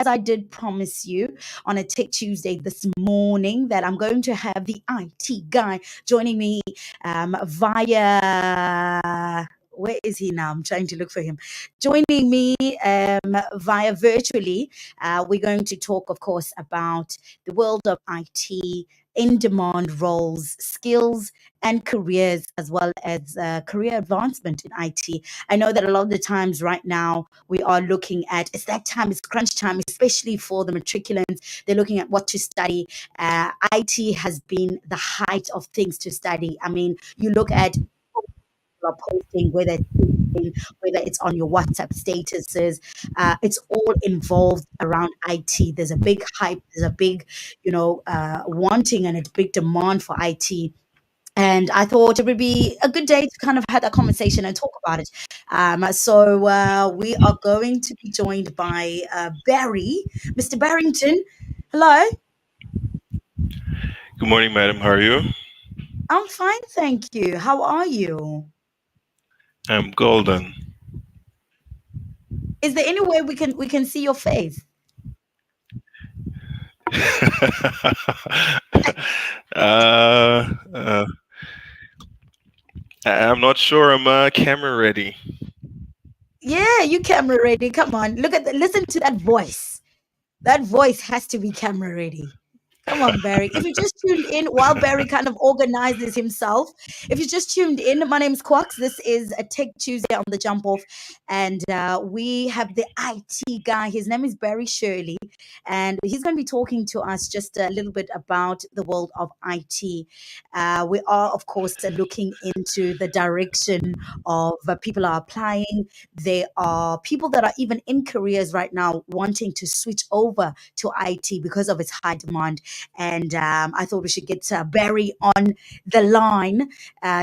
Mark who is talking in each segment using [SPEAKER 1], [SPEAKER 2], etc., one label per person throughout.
[SPEAKER 1] as I did promise you on a Tech Tuesday this morning, that I'm going to have the IT guy joining me via. Where is he now? I'm trying to look for him. Joining me via virtually. We're going to talk, of course, about the world of IT, in demand roles, skills, and careers, as well as career advancement in IT. I know that a lot of the times right now we are looking at, it's that time, it's crunch time, especially for the matriculants. They're looking at what to study. IT has been the height of things to study. I mean, you look at are posting, whether it's LinkedIn, whether it's on your WhatsApp statuses, it's all involved around IT. There's a big hype, there's a big, wanting and a big demand for IT. And I thought it would be a good day to kind of have that conversation and talk about it. So we are going to be joined by Barry, Mr. Barrington. Hello.
[SPEAKER 2] Good morning, madam. How are you?
[SPEAKER 1] I'm fine, thank you. How are you?
[SPEAKER 2] I'm golden.
[SPEAKER 1] Is there any way we can see your face?
[SPEAKER 2] uh, I'm not sure I'm camera ready.
[SPEAKER 1] Yeah, you camera ready. Come on, listen to that voice. That voice has to be camera ready. Come on, Barry. If you just tuned in while Barry kind of organizes himself, if you just tuned in, my name's Quax. This is a Tech Tuesday on the Jump Off, and we have the IT guy. His name is Barry Shirley, and he's going to be talking to us just a little bit about the world of IT. We are, of course, looking into the direction of people are applying. There are people that are even in careers right now wanting to switch over to IT because of its high demand. And I thought we should get Barry on the line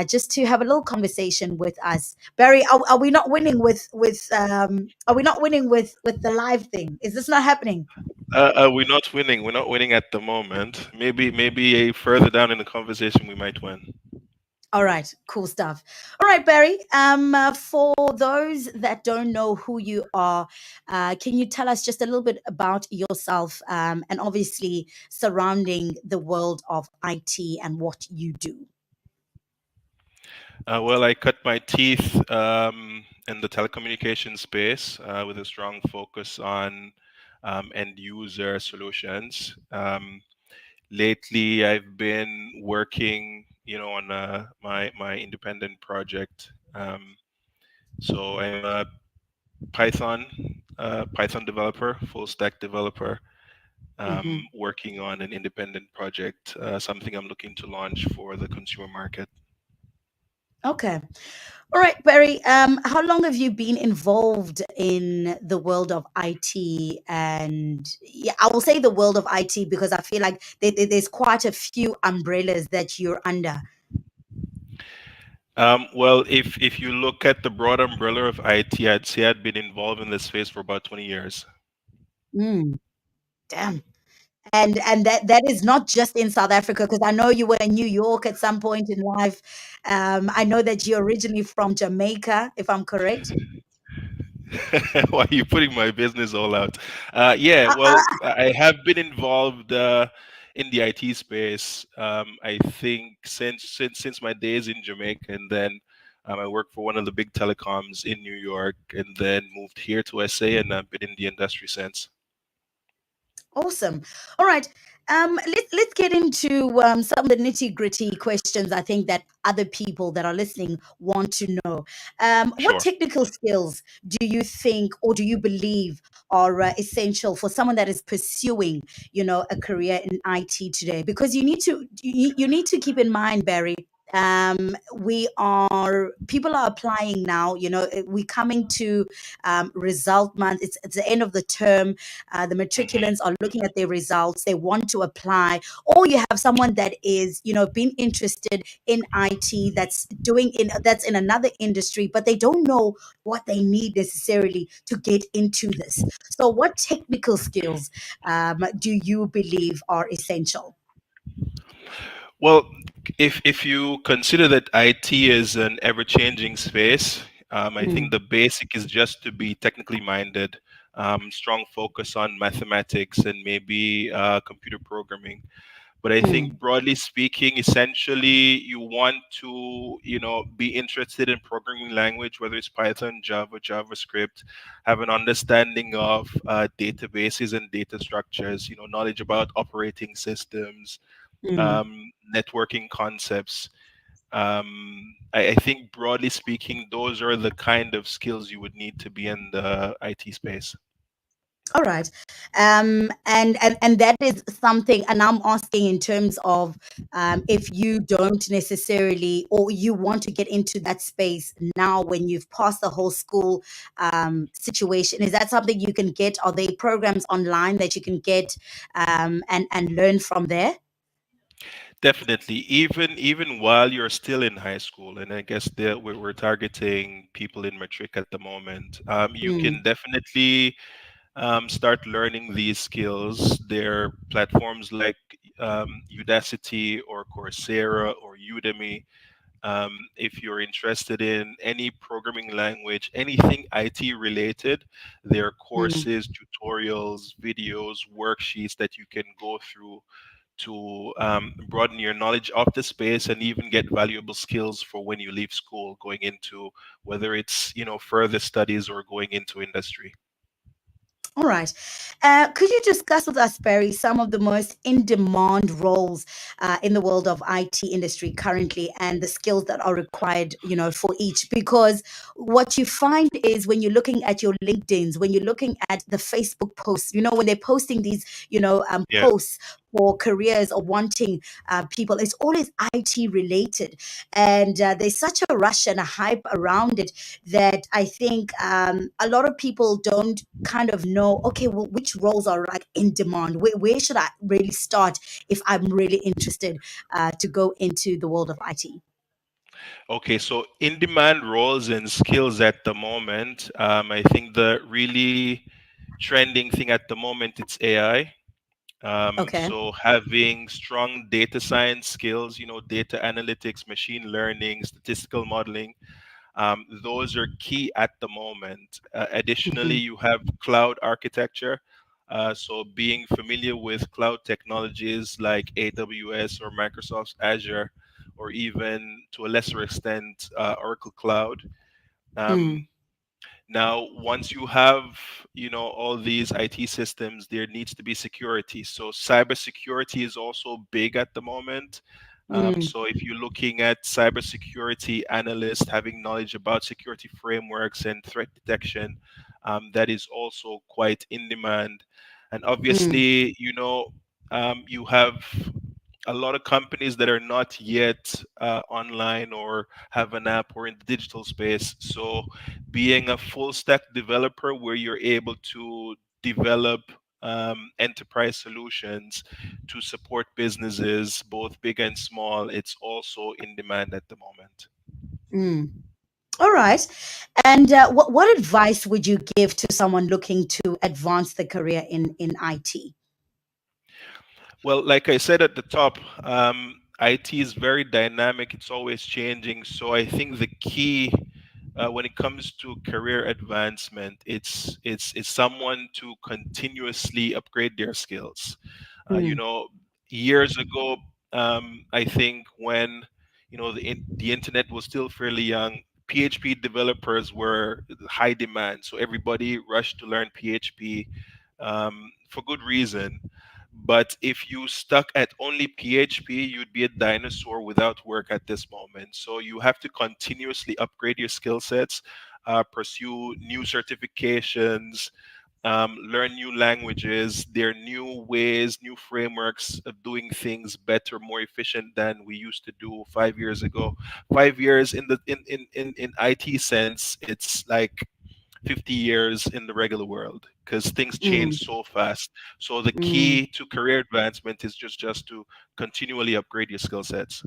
[SPEAKER 1] just to have a little conversation with us. Barry, are we not winning are we not winning with the live thing? Is this not happening?
[SPEAKER 2] We're not winning. We're not winning at the moment. Maybe further down in the conversation we might win.
[SPEAKER 1] All right, cool stuff. All right, Barry. For those that don't know who you are, can you tell us just a little bit about yourself, and obviously surrounding the world of IT and what you do?
[SPEAKER 2] Well, I cut my teeth in the telecommunications space with a strong focus on end user solutions. Lately, I've been working, on my independent project. So I'm a Python developer, full stack developer,
[SPEAKER 1] Mhm.
[SPEAKER 2] working on an independent project, something I'm looking to launch for the consumer market.
[SPEAKER 1] Okay. All right, Barry. How long have you been involved in the world of IT? And yeah, I will say the world of IT because I feel like there's quite a few umbrellas that you're under.
[SPEAKER 2] Well, if you look at the broad umbrella of IT, I'd say I'd been involved in this space for about 20 years.
[SPEAKER 1] Mm, damn. And that is not just in South Africa, because I know you were in New York at some point in life. I know that you're originally from Jamaica, if I'm correct.
[SPEAKER 2] Why are you putting my business all out? Yeah,
[SPEAKER 1] Uh,
[SPEAKER 2] well,
[SPEAKER 1] uh,
[SPEAKER 2] I have been involved in the IT space. I think since my days in Jamaica, and then I worked for one of the big telecoms in New York, and then moved here to SA, and I've been in the industry since.
[SPEAKER 1] Awesome. All right. Let's get into some of the nitty gritty questions I think that other people that are listening want to know. What
[SPEAKER 2] Sure.
[SPEAKER 1] technical skills do you think or do you believe are essential for someone that is pursuing, a career in IT today? Because you need to keep in mind, Barry. We are people are applying now. We're coming to result month. It's the end of the term. The
[SPEAKER 2] Hmm.
[SPEAKER 1] matriculants are looking at their results. They want to apply, or you have someone that is, been interested in IT that's in another industry, but they don't know what they need necessarily to get into this. So, what technical skills do you believe are essential?
[SPEAKER 2] Well, if you consider that IT is an ever-changing space, I think
[SPEAKER 1] Mm,
[SPEAKER 2] the basic is just to be technically minded, strong focus on mathematics and maybe computer programming. But I
[SPEAKER 1] Mm,
[SPEAKER 2] think broadly speaking, essentially you want to, be interested in programming language, whether it's Python, Java, JavaScript, have an understanding of databases and data structures, knowledge about operating systems,
[SPEAKER 1] mm.
[SPEAKER 2] networking concepts. I think broadly speaking, those are the kind of skills you would need to be in the IT space.
[SPEAKER 1] All right. And that is something, and I'm asking in terms of if you don't necessarily, or you want to get into that space now when you've passed the whole school situation. Is that something you can get? Are there programs online that you can get and learn from there?
[SPEAKER 2] Definitely, even while you're still in high school, and I guess that we're targeting people in matric at the moment. You
[SPEAKER 1] Mm,
[SPEAKER 2] can definitely start learning these skills. There are platforms like Udacity or Coursera or Udemy. If you're interested in any programming language, anything IT related, there are
[SPEAKER 1] mm.
[SPEAKER 2] courses, tutorials, videos, worksheets that you can go through to broaden your knowledge of the space and even get valuable skills for when you leave school, going into whether it's further studies or going into industry.
[SPEAKER 1] All right. Could you discuss with us, Barry, some of the most in demand roles in the world of IT industry currently and the skills that are required, for each? Because what you find is when you're looking at your LinkedIn's, when you're looking at the Facebook posts, when they're posting these,
[SPEAKER 2] Yeah.
[SPEAKER 1] posts for careers or wanting people, it's always IT related. And there's such a rush and a hype around it that I think a lot of people don't kind of know, okay, well, which roles are like in demand? Where should I really start if I'm really interested to go into the world of IT?
[SPEAKER 2] Okay, so in demand roles and skills at the moment, I think the really trending thing at the moment it's AI.
[SPEAKER 1] Okay.
[SPEAKER 2] So having strong data science skills, data analytics, machine learning, statistical modeling, those are key at the moment. Additionally,
[SPEAKER 1] Hmm.
[SPEAKER 2] you have cloud architecture. So being familiar with cloud technologies like AWS or Microsoft's Azure, or even to a lesser extent, Oracle Cloud. Um,
[SPEAKER 1] Mm,
[SPEAKER 2] Now, once you have, all these IT systems, there needs to be security. So cybersecurity is also big at the moment.
[SPEAKER 1] mm,
[SPEAKER 2] So if you're looking at cybersecurity analysts having knowledge about security frameworks and threat detection, that is also quite in demand. And
[SPEAKER 1] mm,
[SPEAKER 2] obviously, you have a lot of companies that are not yet online or have an app or in the digital space. So being a full stack developer where you're able to develop enterprise solutions to support businesses, both big and small, it's also in demand at the moment.
[SPEAKER 1] mm. All right. And what advice would you give to someone looking to advance the career in IT?
[SPEAKER 2] Well, like I said at the top, IT is very dynamic. It's always changing. So I think the key when it comes to career advancement, it's someone to continuously upgrade their skills.
[SPEAKER 1] Mm,
[SPEAKER 2] Years ago, I think when the internet was still fairly young, PHP developers were high demand, so everybody rushed to learn PHP for good reason. But if you stuck at only PHP, you'd be a dinosaur without work at this moment. So you have to continuously upgrade your skill sets, pursue new certifications, learn new languages. There are new ways, new frameworks of doing things better, more efficient than we used to do 5 years ago. 5 years in the in IT sense, it's like 50 years in the regular world because things change
[SPEAKER 1] mm,
[SPEAKER 2] so fast. So the
[SPEAKER 1] mm.
[SPEAKER 2] key to career advancement is just to continually upgrade your skill sets.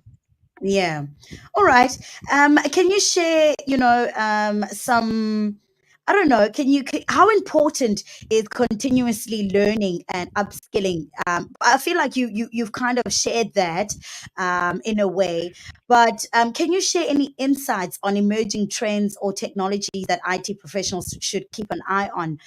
[SPEAKER 1] Yeah. All right. Can you share, some? I don't know. How important is continuously learning and upskilling? I feel like you've kind of shared that in a way, but can you share any insights on emerging trends or technologies that IT professionals should keep an eye on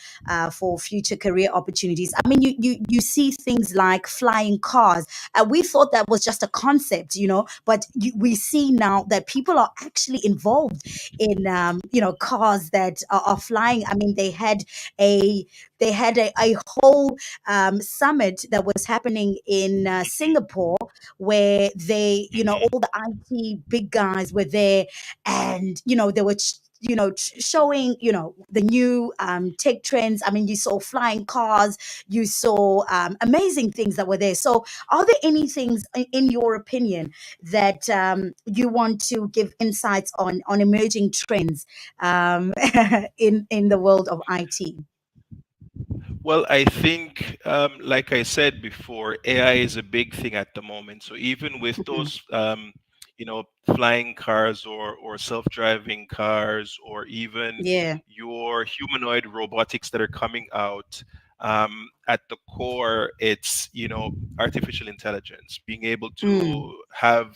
[SPEAKER 1] for future career opportunities? I mean, you see things like flying cars. We thought that was just a concept, but we see now that people are actually involved in cars that are flying. I mean, a a whole summit that was happening in Singapore, where all the IT big guys were there, and they were showing the new tech trends. I mean, you saw flying cars, you saw amazing things that were there. So are there any things in your opinion that you want to give insights on emerging trends in the world of IT?
[SPEAKER 2] Well, I think, like I said before, AI is a big thing at the moment. So even with
[SPEAKER 1] Mhm.
[SPEAKER 2] those, flying cars or self-driving cars, or even
[SPEAKER 1] Yeah.
[SPEAKER 2] your humanoid robotics that are coming out, at the core, it's, artificial intelligence, being able
[SPEAKER 1] Mm.
[SPEAKER 2] to have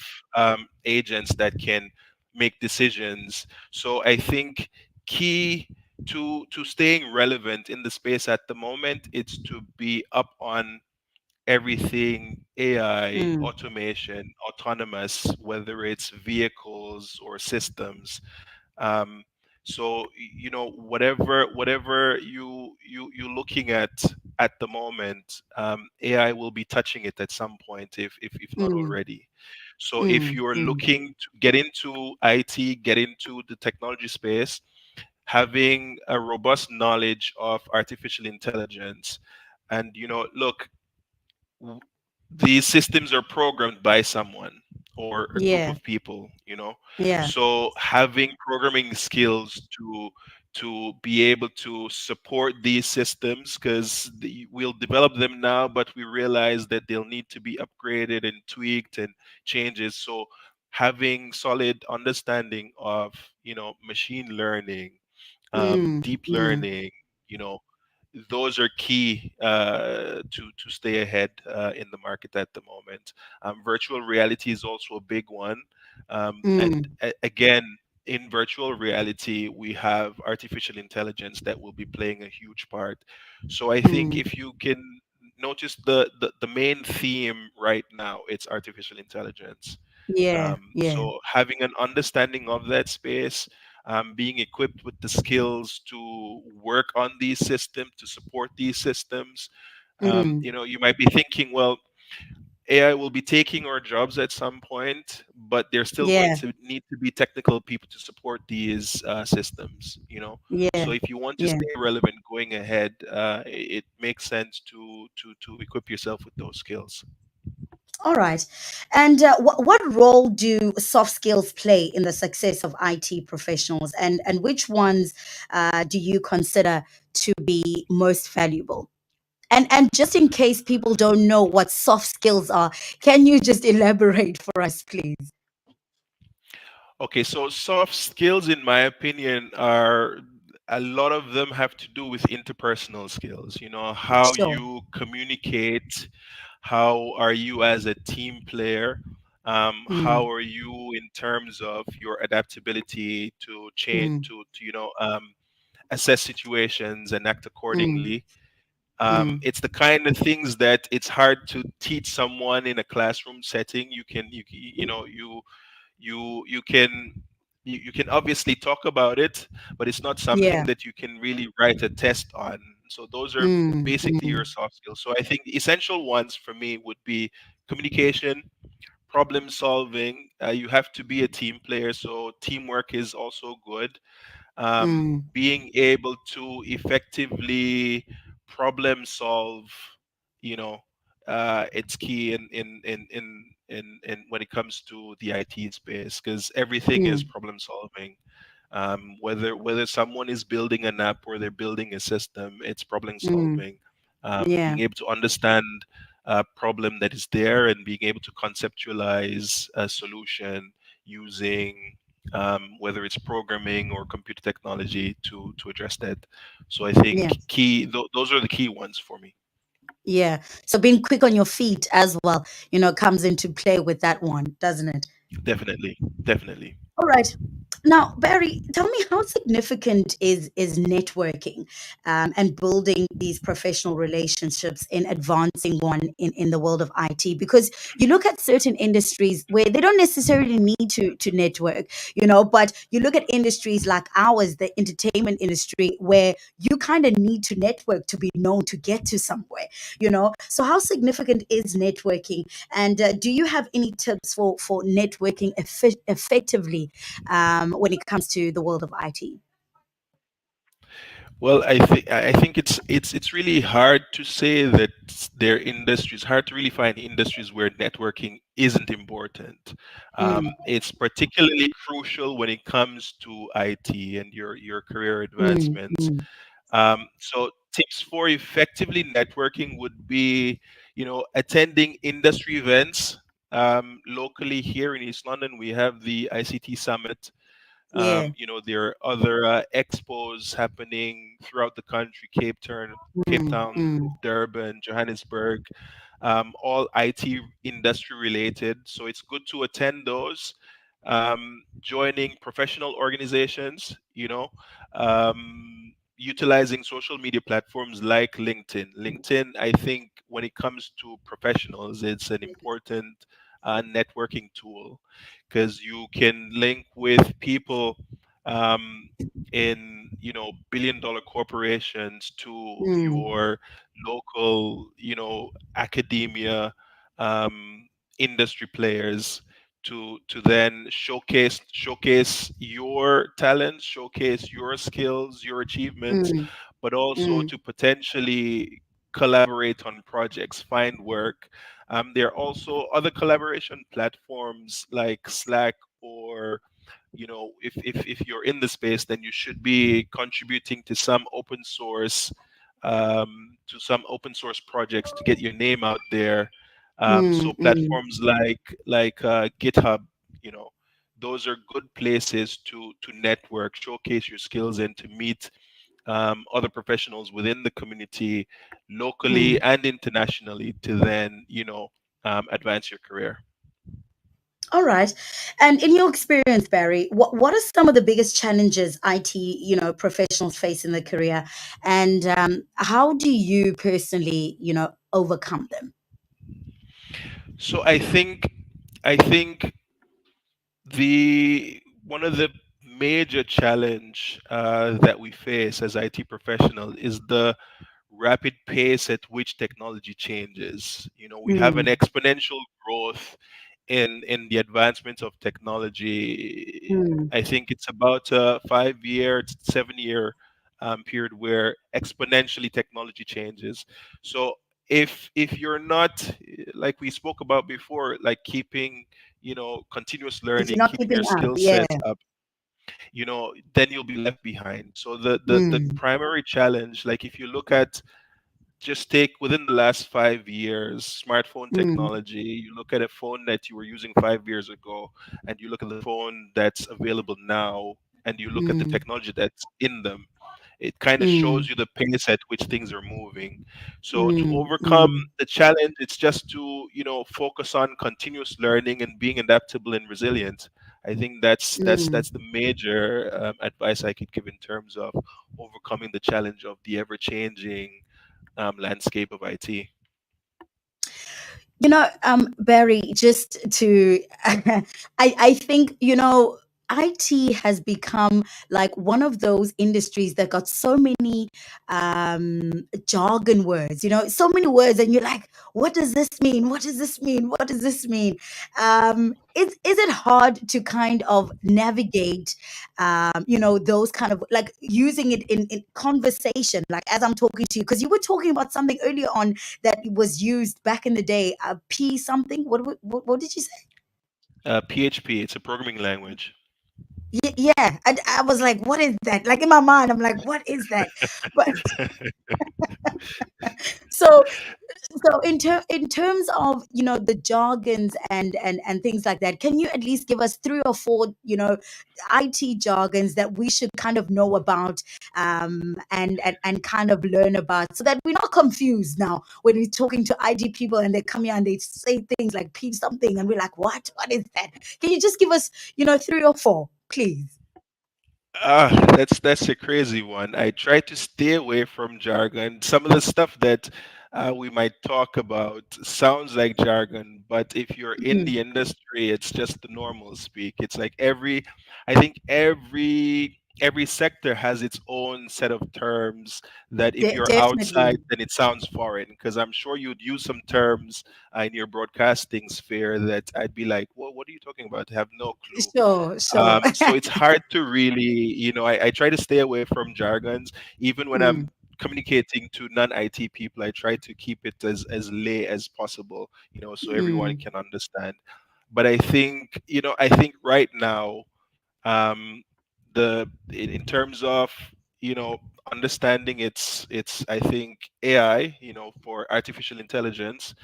[SPEAKER 2] agents that can make decisions. So I think key to staying relevant in the space at the moment, it's to be up on everything AI,
[SPEAKER 1] Mm.
[SPEAKER 2] automation, autonomous, whether it's vehicles or systems. Um, so whatever you're looking at the moment, AI will be touching it at some point, if not
[SPEAKER 1] Mm.
[SPEAKER 2] already. So if
[SPEAKER 1] Mm.
[SPEAKER 2] you're
[SPEAKER 1] Mm.
[SPEAKER 2] looking to get into IT, get into the technology space, having a robust knowledge of artificial intelligence, and look, w- these systems are programmed by someone or a group
[SPEAKER 1] Yeah.
[SPEAKER 2] of people,
[SPEAKER 1] Yeah.
[SPEAKER 2] so having programming skills to be able to support these systems, because we'll develop them now, but we realize that they'll need to be upgraded and tweaked and changes. So having solid understanding of machine learning,
[SPEAKER 1] Mm.
[SPEAKER 2] deep
[SPEAKER 1] Mm.
[SPEAKER 2] learning, you know, those are key to stay ahead in the market at the moment. Virtual reality is also a big one, and
[SPEAKER 1] Mm.
[SPEAKER 2] again, in virtual reality, we have artificial intelligence that will be playing a huge part. So I think
[SPEAKER 1] Mm.
[SPEAKER 2] if you can notice the main theme right now, it's artificial intelligence.
[SPEAKER 1] Yeah. Yeah.
[SPEAKER 2] So having an understanding of that space, being equipped with the skills to work on these systems, to support these systems.
[SPEAKER 1] Mm.
[SPEAKER 2] You might be thinking, well, AI will be taking our jobs at some point, but there's still going
[SPEAKER 1] Yeah.
[SPEAKER 2] to need to be technical people to support these systems. So
[SPEAKER 1] Yeah.
[SPEAKER 2] if you want to
[SPEAKER 1] Yeah.
[SPEAKER 2] stay relevant going ahead, it makes sense to equip yourself with those skills.
[SPEAKER 1] All right. And what role do soft skills play in the success of IT professionals, and which ones do you consider to be most valuable? And just in case people don't know what soft skills are, can you just elaborate for us, please?
[SPEAKER 2] Okay, so soft skills, in my opinion, are a lot of them have to do with interpersonal skills. How
[SPEAKER 1] Sure.
[SPEAKER 2] you communicate, how are you as a team player, how
[SPEAKER 1] Mm.
[SPEAKER 2] are you in terms of your adaptability to change,
[SPEAKER 1] Mm.
[SPEAKER 2] to assess situations and act
[SPEAKER 1] Mm.
[SPEAKER 2] accordingly.
[SPEAKER 1] Mm.
[SPEAKER 2] It's the kind of things that it's hard to teach someone in a classroom setting. You can obviously talk about it, but it's not something
[SPEAKER 1] Yeah.
[SPEAKER 2] that you can really write a test on. So those are
[SPEAKER 1] Mm.
[SPEAKER 2] basically your
[SPEAKER 1] Mm.
[SPEAKER 2] soft skills. So I think the essential ones for me would be communication, problem solving. You have to be a team player, so teamwork is also good.
[SPEAKER 1] Mm.
[SPEAKER 2] Being able to effectively problem solve, you know it's key in when it comes to the IT space, because everything is
[SPEAKER 1] Mm.
[SPEAKER 2] problem solving. Whether someone is building an app or they're building a system, it's problem
[SPEAKER 1] Mm.
[SPEAKER 2] solving.
[SPEAKER 1] Yeah.
[SPEAKER 2] Being able to understand a problem that is there and being able to conceptualize a solution using whether it's programming or computer technology to address that. So I think
[SPEAKER 1] Yes.
[SPEAKER 2] those are the key ones for me.
[SPEAKER 1] Yeah. So being quick on your feet as well, comes into play with that one, doesn't it?
[SPEAKER 2] Definitely, definitely.
[SPEAKER 1] All right. Now, Barry, tell me, how significant is networking, and building these professional relationships in advancing one in the world of IT? Because you look at certain industries where they don't necessarily need to network, but you look at industries like ours, the entertainment industry, where you kind of need to network to be known to get to somewhere. So how significant is networking? And do you have any tips for networking effectively, when it comes to the world of IT?
[SPEAKER 2] Well, I think it's really hard to say that there are industries, hard to really find industries where networking isn't important.
[SPEAKER 1] Mm,
[SPEAKER 2] It's particularly crucial when it comes to IT and your career
[SPEAKER 1] mm,
[SPEAKER 2] advancement.
[SPEAKER 1] mm.
[SPEAKER 2] So tips for effectively networking would be, attending industry events. Locally here in East London, we have the ICT Summit.
[SPEAKER 1] Yeah.
[SPEAKER 2] There are other expos happening throughout the country: Cape
[SPEAKER 1] Mm,
[SPEAKER 2] Town,
[SPEAKER 1] mm,
[SPEAKER 2] Durban, Johannesburg, all IT industry related. So it's good to attend those. Joining professional organizations, utilizing social media platforms like LinkedIn. LinkedIn, I think, when it comes to professionals, it's an important networking tool because you can link with people um, in billion-dollar corporations to
[SPEAKER 1] mm,
[SPEAKER 2] your local academia, industry players, to then showcase your talents, showcase your skills, your achievements,
[SPEAKER 1] mm,
[SPEAKER 2] but also
[SPEAKER 1] mm,
[SPEAKER 2] to potentially collaborate on projects, find work. There are also other collaboration platforms like Slack, or if you're in the space, then you should be contributing to some open source projects to get your name out there. So
[SPEAKER 1] mm, mm,
[SPEAKER 2] platforms like GitHub, you know, those are good places to network, showcase your skills, and to meet other professionals within the community, locally
[SPEAKER 1] mm.
[SPEAKER 2] and internationally, to then advance your career.
[SPEAKER 1] All right. And in your experience, Barry, what are some of the biggest challenges IT, professionals face in their career, and how do you personally, overcome them?
[SPEAKER 2] So I think the one of the major challenge that we face as IT professional is the rapid pace at which technology changes. We have an
[SPEAKER 1] Mm,
[SPEAKER 2] exponential growth in the advancement of technology.
[SPEAKER 1] mm,
[SPEAKER 2] I think it's about a 5 year, 7 year period where exponentially technology changes. So if you're not, like we spoke about before, like keeping continuous
[SPEAKER 1] if you're
[SPEAKER 2] learning,
[SPEAKER 1] not
[SPEAKER 2] keeping
[SPEAKER 1] keeping
[SPEAKER 2] your
[SPEAKER 1] up,
[SPEAKER 2] skill
[SPEAKER 1] yeah.
[SPEAKER 2] sets up, then you'll be left behind. So the
[SPEAKER 1] Mm,
[SPEAKER 2] primary challenge, like if you look at, just take within the last 5 years, smartphone
[SPEAKER 1] mm,
[SPEAKER 2] technology. You look at a phone that you were using 5 years ago, and you look at the phone that's available now, and you look at the
[SPEAKER 1] mm,
[SPEAKER 2] technology that's in them. It kind of shows
[SPEAKER 1] mm,
[SPEAKER 2] you the pace at which things are moving. So to
[SPEAKER 1] mm,
[SPEAKER 2] overcome
[SPEAKER 1] mm,
[SPEAKER 2] the challenge, it's just to focus on continuous learning and being adaptable and resilient. I think that's
[SPEAKER 1] mm.
[SPEAKER 2] the major advice I could give in terms of overcoming the challenge of the ever changing landscape of IT.
[SPEAKER 1] Barry, just to, I think, IT has become like one of those industries that got so many jargon words, so many words, and you're like, what does this mean? What does this mean? What does this mean? Is it hard to kind of navigate, those kind of like using it in conversation, like as I'm talking to you, because you were talking about something earlier on that was used back in the day, P something. What did you say?
[SPEAKER 2] PHP, it's a programming language.
[SPEAKER 1] Yeah, I was like, what is that? Like in my mind, I'm like, what is that? But so So in terms of the jargons and things like that, can you at least give us three or four IT jargons that we should kind of know about, and kind of learn about, so that we're not confused now when we're talking to IT people and they come here and they say things like "peep something" and we're like, what is that? Can you just give us three or four, please?
[SPEAKER 2] That's a crazy one. I try to stay away from jargon. Some of the stuff that we might talk about sounds like jargon, but if you're in
[SPEAKER 1] Mm,
[SPEAKER 2] the industry, it's just the normal speak. It's like I think every sector has its own set of terms that if you're outside,
[SPEAKER 1] definitely.
[SPEAKER 2] then it sounds foreign. Because I'm sure you'd use some terms in your broadcasting sphere that I'd be like, well, what are you talking about? I have no clue.
[SPEAKER 1] Sure, sure.
[SPEAKER 2] So it's hard to really, I try to stay away from jargons. Even when I'm
[SPEAKER 1] Mm,
[SPEAKER 2] communicating to non-IT people, I try to keep it as lay as possible, so everyone
[SPEAKER 1] mm,
[SPEAKER 2] can understand. But I think right now, um, in terms of you know understanding it's I think AI, for artificial intelligence.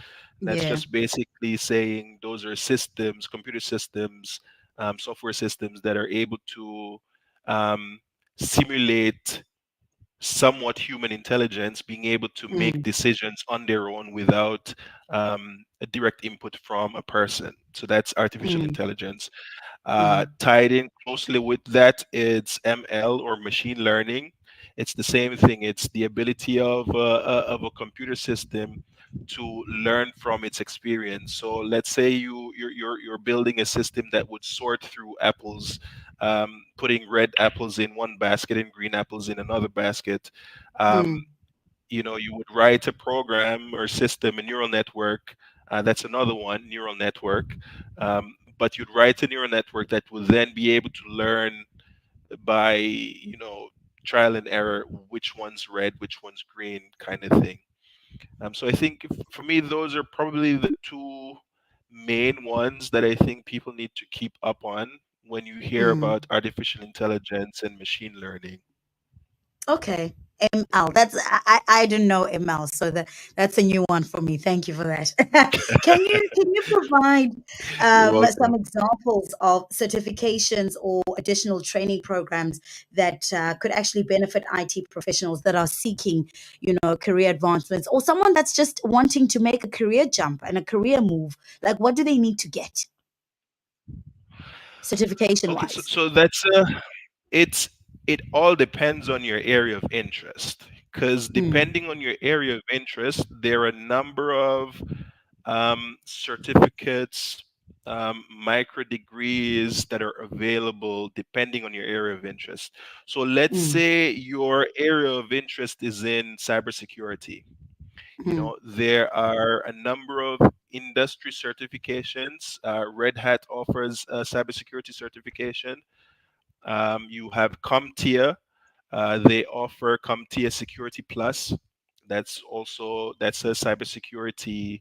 [SPEAKER 2] That's
[SPEAKER 1] yeah.
[SPEAKER 2] just basically saying those are systems, computer systems, software systems that are able to um, simulate somewhat human intelligence, being able to make
[SPEAKER 1] Mm,
[SPEAKER 2] decisions on their own without a direct input from a person. So that's artificial
[SPEAKER 1] mm,
[SPEAKER 2] intelligence.
[SPEAKER 1] mm,
[SPEAKER 2] Tied in closely with that, it's ML, or machine learning. It's the same thing. It's the ability of a computer system to learn from its experience. So let's say you're building a system that would sort through apples, putting red apples in one basket and green apples in another basket. Um,
[SPEAKER 1] mm,
[SPEAKER 2] you would write a program or system, a neural network. That's another one, neural network. But you'd write a neural network that would then be able to learn by, trial and error, which one's red, which one's green, kind of thing. So I think for me, those are probably the two main ones that I think people need to keep up on when you hear
[SPEAKER 1] mm.
[SPEAKER 2] about artificial intelligence and machine learning.
[SPEAKER 1] Okay. ML. I didn't know ML, so that's a new one for me. Thank you for that. Can you provide
[SPEAKER 2] You're
[SPEAKER 1] some
[SPEAKER 2] welcome.
[SPEAKER 1] examples of certifications or additional training programs that could actually benefit IT professionals that are seeking, career advancements, or someone that's just wanting to make a career jump and a career move? Like, what do they need to get certification
[SPEAKER 2] Okay, so,
[SPEAKER 1] wise?
[SPEAKER 2] so it's it all depends on your area of interest, because
[SPEAKER 1] Mm,
[SPEAKER 2] depending on your area of interest, there are a number of certificates, micro degrees that are available depending on your area of interest. So let's
[SPEAKER 1] mm,
[SPEAKER 2] say your area of interest is in cybersecurity.
[SPEAKER 1] mm,
[SPEAKER 2] There are a number of industry certifications. Red Hat offers a cybersecurity certification. You have CompTIA. They offer CompTIA Security Plus. That's a cybersecurity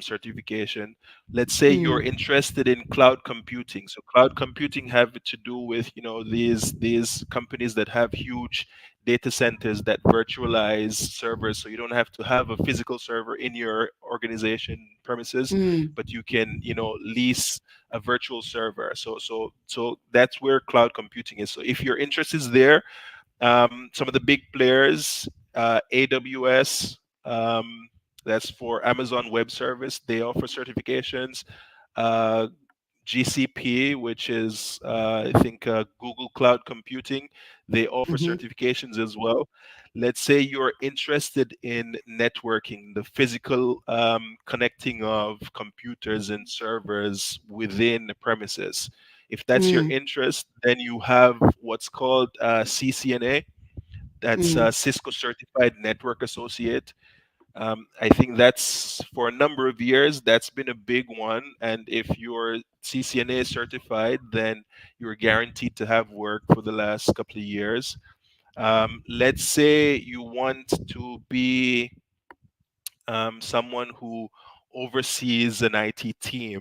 [SPEAKER 2] certification. Let's say you're
[SPEAKER 1] mm,
[SPEAKER 2] interested in cloud computing. So cloud computing have to do with these companies that have huge data centers that virtualize servers, so you don't have to have a physical server in your organization premises,
[SPEAKER 1] mm,
[SPEAKER 2] but you can lease a virtual server. So that's where cloud computing is. So if your interest is there, some of the big players, AWS, that's for Amazon Web Service, they offer certifications. Uh, GCP, which is I think Google Cloud Computing, they offer
[SPEAKER 1] mhm,
[SPEAKER 2] certifications as well. Let's say you're interested in networking, the physical connecting of computers and servers within the premises. If that's your
[SPEAKER 1] mm,
[SPEAKER 2] interest, then you have what's called CCNA. That's
[SPEAKER 1] mm.
[SPEAKER 2] Cisco Certified Network Associate. I think that's for a number of years, that's been a big one. And if you're CCNA certified, then you're guaranteed to have work for the last couple of years. Let's say you want to be someone who oversees an IT team,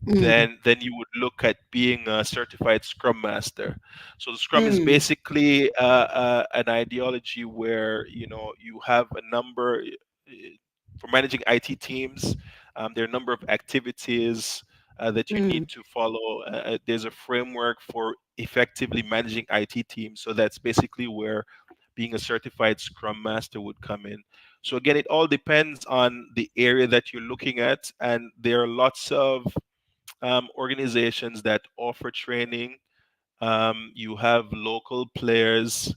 [SPEAKER 1] Mm,
[SPEAKER 2] then you would look at being a certified Scrum Master. So the Scrum is
[SPEAKER 1] mm,
[SPEAKER 2] basically an ideology where you have a number. for managing IT teams. There are a number of activities that you need
[SPEAKER 1] Mm,
[SPEAKER 2] to follow. There's a framework for effectively managing IT teams. So that's basically where being a certified Scrum Master would come in. So again, it all depends on the area that you're looking at, and there are lots of organizations that offer training. You have local players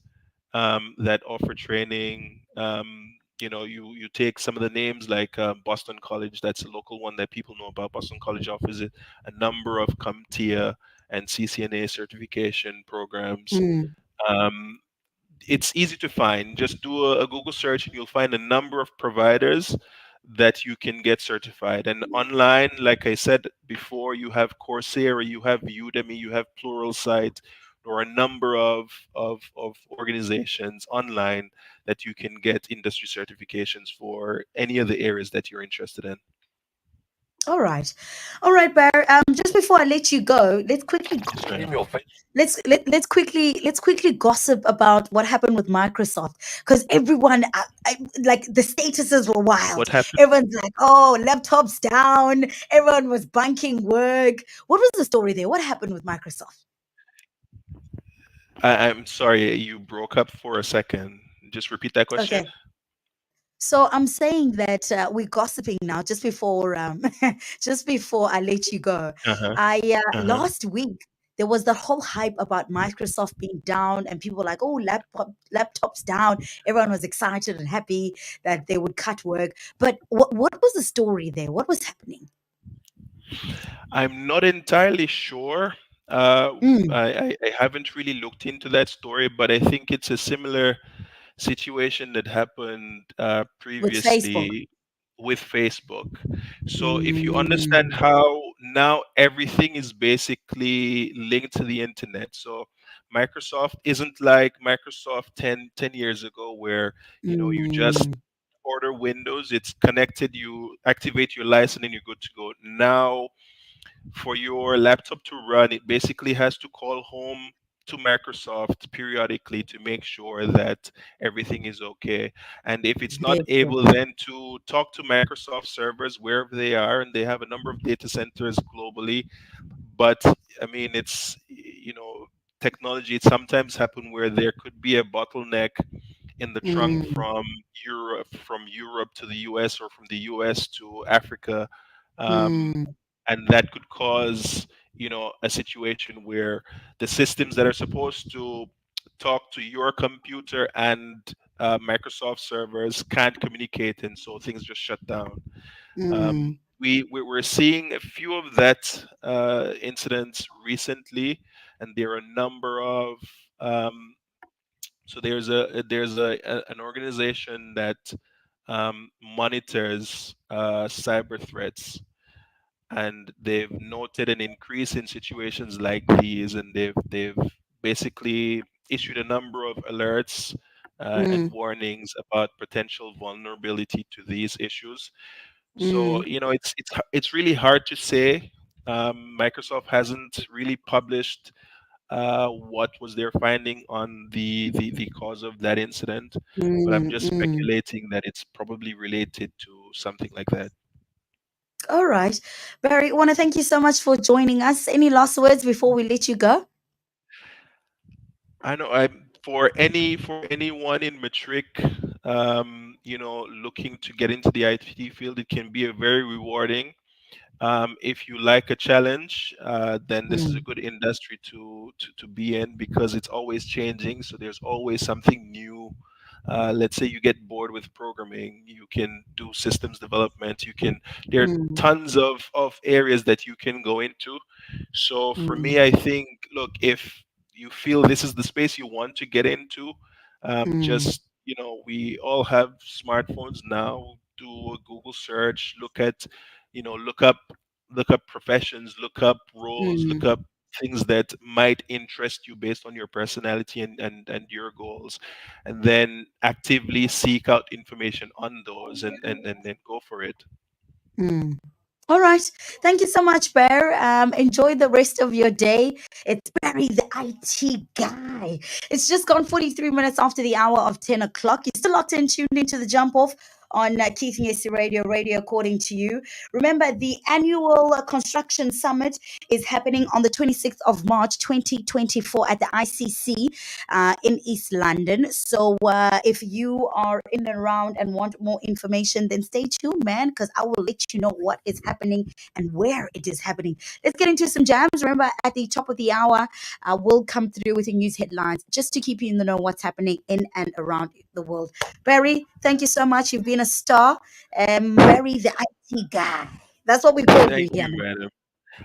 [SPEAKER 2] that offer training. You take some of the names like Boston College. That's a local one that people know about. Boston College offers it a number of CompTIA and CCNA certification programs.
[SPEAKER 1] mm.
[SPEAKER 2] Um, it's easy to find. Just do a Google search and you'll find a number of providers that you can get certified. And online, like I said before, you have Coursera, you have Udemy, you have Pluralsight. There are a number of organizations online that you can get industry certifications for any of the areas that you're interested in.
[SPEAKER 1] All right. All right, Barry. Just before I let you go,
[SPEAKER 2] Yes, ma'am.
[SPEAKER 1] let's quickly gossip about what happened with Microsoft, because everyone like the statuses were wild.
[SPEAKER 2] What happened?
[SPEAKER 1] Everyone's like, oh, laptops down. Everyone was bunking work. What was the story there? What happened with Microsoft?
[SPEAKER 2] I'm sorry, you broke up for a second. Just repeat that question.
[SPEAKER 1] Okay. So I'm saying that we're gossiping now. Just before, just before I let you go,
[SPEAKER 2] Uh huh.
[SPEAKER 1] I
[SPEAKER 2] Uh huh.
[SPEAKER 1] last week there was the whole hype about Microsoft being down, and people were like, "Oh, laptops down." Everyone was excited and happy that they would cut work. But what was the story there? What was happening?
[SPEAKER 2] I'm not entirely sure. Uh,
[SPEAKER 1] Mm,
[SPEAKER 2] I haven't really looked into that story, but I think it's a similar situation that happened
[SPEAKER 1] with Facebook.
[SPEAKER 2] previously with Facebook. So if you understand
[SPEAKER 1] Mm,
[SPEAKER 2] how now everything is basically linked to the internet. So Microsoft isn't like Microsoft 10 years ago where, you just
[SPEAKER 1] mm,
[SPEAKER 2] order Windows, it's connected, you activate your license and you're good to go. Now for your laptop to run, it basically has to call home to Microsoft periodically to make sure that everything is okay. And if it's not
[SPEAKER 1] very true.
[SPEAKER 2] able, then to talk to Microsoft servers wherever they are, and they have a number of data centers globally. But I mean, technology. It sometimes happen where there could be a bottleneck in the trunk
[SPEAKER 1] Mm,
[SPEAKER 2] from Europe to the US or from the US to Africa. Um,
[SPEAKER 1] mm,
[SPEAKER 2] and that could cause a situation where the systems that are supposed to talk to your computer and Microsoft servers can't communicate, and so things just shut down.
[SPEAKER 1] mm,
[SPEAKER 2] We're seeing a few of that incidents recently, and there are a number of um, so an organization that monitors cyber threats, and they've noted an increase in situations like these, and they've basically issued a number of alerts and
[SPEAKER 1] mm,
[SPEAKER 2] warnings about potential vulnerability to these issues. So
[SPEAKER 1] mm,
[SPEAKER 2] it's really hard to say. Microsoft hasn't really published what was their finding on the cause of that incident, but I'm
[SPEAKER 1] mm,
[SPEAKER 2] just
[SPEAKER 1] mm.
[SPEAKER 2] speculating that it's probably related to something like that.
[SPEAKER 1] All right. Barry, I want to thank you so much for joining us. Any last words before we let you go?
[SPEAKER 2] I know. I for anyone in matric, looking to get into the IT field, it can be a very rewarding. If you like a challenge, then this is a
[SPEAKER 1] Mm,
[SPEAKER 2] good industry to be in because it's always changing. So there's always something new. Let's say you get bored with programming, you can do systems development. There are
[SPEAKER 1] mm,
[SPEAKER 2] tons of areas that you can go into. So for
[SPEAKER 1] mm,
[SPEAKER 2] me, I think, look, if you feel this is the space you want to get into,
[SPEAKER 1] mm,
[SPEAKER 2] we all have smartphones now. Do a Google search, look up professions, look up roles, look
[SPEAKER 1] mm,
[SPEAKER 2] up things that might interest you based on your personality and your goals, and then actively seek out information on those and then go for it.
[SPEAKER 1] mm. All right. Thank you so much, Bear. Enjoy the rest of your day. It's Barry, the IT guy. It's just gone 43 minutes after the hour of 10 o'clock. You're still locked in, tuned into the jump off on Keith Nyesi Radio, Radio According to You. Remember, the annual construction summit is happening on the 26th of March 2024 at the ICC in East London. So if you are in and around and want more information, then stay tuned, man, because I will let you know what is happening and where it is happening. Let's get into some jams. Remember, at the top of the hour, we'll come through with the news headlines just to keep you in the know what's happening in and around the world. Barry, thank you so much. You've been a star. Barry, the IT guy. That's what we call you
[SPEAKER 2] Thank
[SPEAKER 1] here
[SPEAKER 2] you,
[SPEAKER 1] now.
[SPEAKER 2] madam.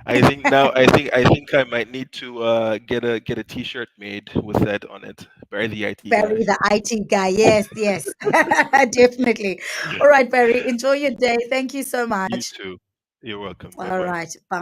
[SPEAKER 2] I think I might need to get a T-shirt made with that on it. Barry the IT guy.
[SPEAKER 1] Barry, the IT guy. Yes, yes, definitely. All right, Barry, enjoy your day. Thank you so
[SPEAKER 2] You
[SPEAKER 1] much.
[SPEAKER 2] too. You're welcome. Bye
[SPEAKER 1] All
[SPEAKER 2] bye.
[SPEAKER 1] right, bye.